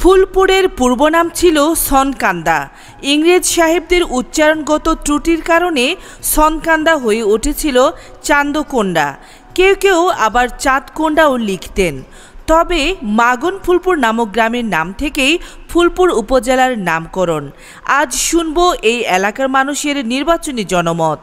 ফুলপুরের পূর্ব নাম ছিল সনকান্দা। ইংরেজ সাহেবদের উচ্চারণগত ত্রুটির কারণে সনকান্দা হয়ে উঠেছিল চান্দকোন্ডা। কেউ কেউ আবার চাঁদকোন্ডাও লিখতেন। তবে মাগন ফুলপুর নামক গ্রামের নাম থেকেই ফুলপুর উপজেলার নামকরণ। আজ শুনবো এই এলাকার মানুষের নির্বাচনী জনমত।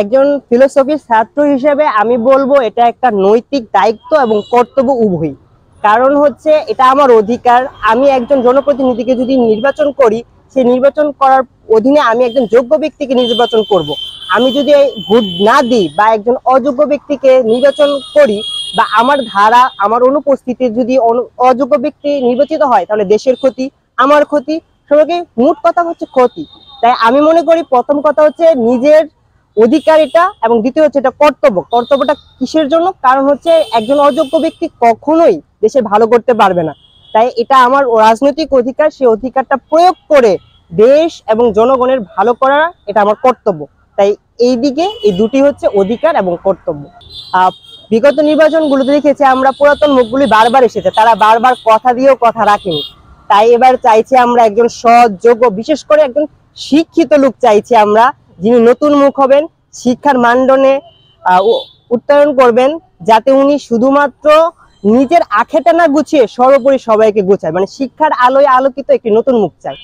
একজন ফিলোসফির ছাত্র হিসেবে আমি বলবো এটা একটা নৈতিক দায়িত্ব এবং কর্তব্য উভয়ই। কারণ হচ্ছে এটা আমার অধিকার। আমি একজন জনপ্রতিনিধিকে যদি নির্বাচন করি, সেই নির্বাচন করার অধীনে আমি একজন যোগ্য ব্যক্তিকে নির্বাচন করব। আমি যদি ভোট না দিই বা একজন অযোগ্য ব্যক্তিকে নির্বাচন করি বা আমার ধারা আমার অনুপস্থিতিতে যদি অযোগ্য ব্যক্তি নির্বাচিত হয়, তাহলে দেশের ক্ষতি, আমার ক্ষতি, সবাইকে মোট কথা হচ্ছে ক্ষতি। তাই আমি মনে করি প্রথম কথা হচ্ছে নিজের অধিকার এটা, এবং দ্বিতীয় হচ্ছে এটা কর্তব্য। কর্তব্যটা কিসের জন্য? কারণ হচ্ছে একজন অযোগ্য ব্যক্তি কখনোই দেশে ভালো করতে পারবে না। তাই এটা আমার রাজনৈতিক অধিকার, সেই অধিকারটা প্রয়োগ করে দেশ এবং জনগণের ভালো করা এটা আমার কর্তব্য। তাই এই দিকে এই দুটি হচ্ছে অধিকার এবং কর্তব্য। বিগত নির্বাচনগুলোতে দেখেছি আমরা পুরাতন মুখগুলি বারবার এসেছে, তারা বারবার কথা দিয়েও কথা রাখেনি। তাই এবার চাইছি আমরা একজন সৎ, যোগ্য, বিশেষ করে একজন শিক্ষিত লোক চাইছি আমরা, যিনি নতুন মুখ হবেন, শিক্ষার মানদণ্ডে উত্তরণ করবেন, যাতে উনি শুধুমাত্র নিজের আখেটা না গুছিয়ে সর্বোপরি সবাইকে গুছায়, মানে শিক্ষার আলোয় আলোকিত একটি নতুন মুখ চাই।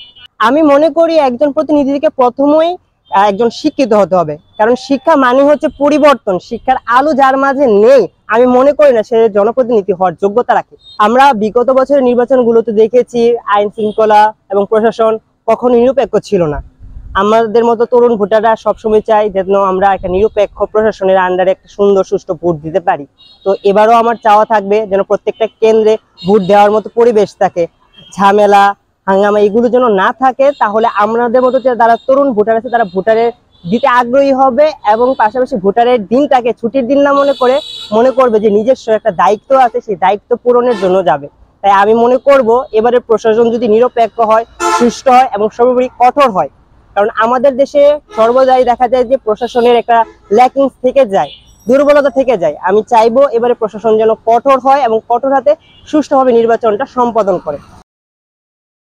আমি মনে করি একজন প্রতিনিধিকে প্রথমেই একজন শিক্ষিত হতে হবে, কারণ শিক্ষা মানে হচ্ছে পরিবর্তন। শিক্ষার আলো যার মাঝে নেই, আমি মনে করি না সে জনপ্রতিনিধি হওয়ার যোগ্যতা রাখে। আমরা বিগত বছরের নির্বাচনগুলোতে দেখেছি আইন শৃঙ্খলা এবং প্রশাসন কখনো নিরপেক্ষ ছিল না। আমাদের মতো তরুণ ভোটাররা সবসময় চাই যেন আমরা একটা নিরপেক্ষ প্রশাসনের আন্ডারে একটা সুন্দর সুষ্ঠু ভোট দিতে পারি। তো এবারও আমার চাওয়া থাকবে যেন প্রত্যেকটা কেন্দ্রে ভোট দেওয়ার মতো পরিবেশ থাকে, ঝামেলা হাঙ্গামা এগুলো যেন না থাকে। তাহলে আমাদের মতো যারা তরুণ ভোটার আছে তারা ভোটারে দিতে আগ্রহী হবে, এবং পাশাপাশি ভোটারের দিনটাকে ছুটির দিন না মনে করবে যে নিজস্ব একটা দায়িত্ব আছে, সেই দায়িত্ব পূরণের জন্য যাবে। তাই আমি মনে করব এবারে প্রশাসন যদি নিরপেক্ষ হয়, সুষ্ঠু হয় এবং সর্বোপরি কঠোর হয়। কারণ আমাদের দেশে সর্বদাই দেখা যায় যে প্রশাসনের একটা ল্যাকিংস থেকে যায়, দুর্বলতা থেকে যায়। আমি চাইবো এবারে প্রশাসন যেন কঠোর হয় এবং কঠোর হাতে সুষ্ঠুভাবে নির্বাচনটা সম্পাদন করে।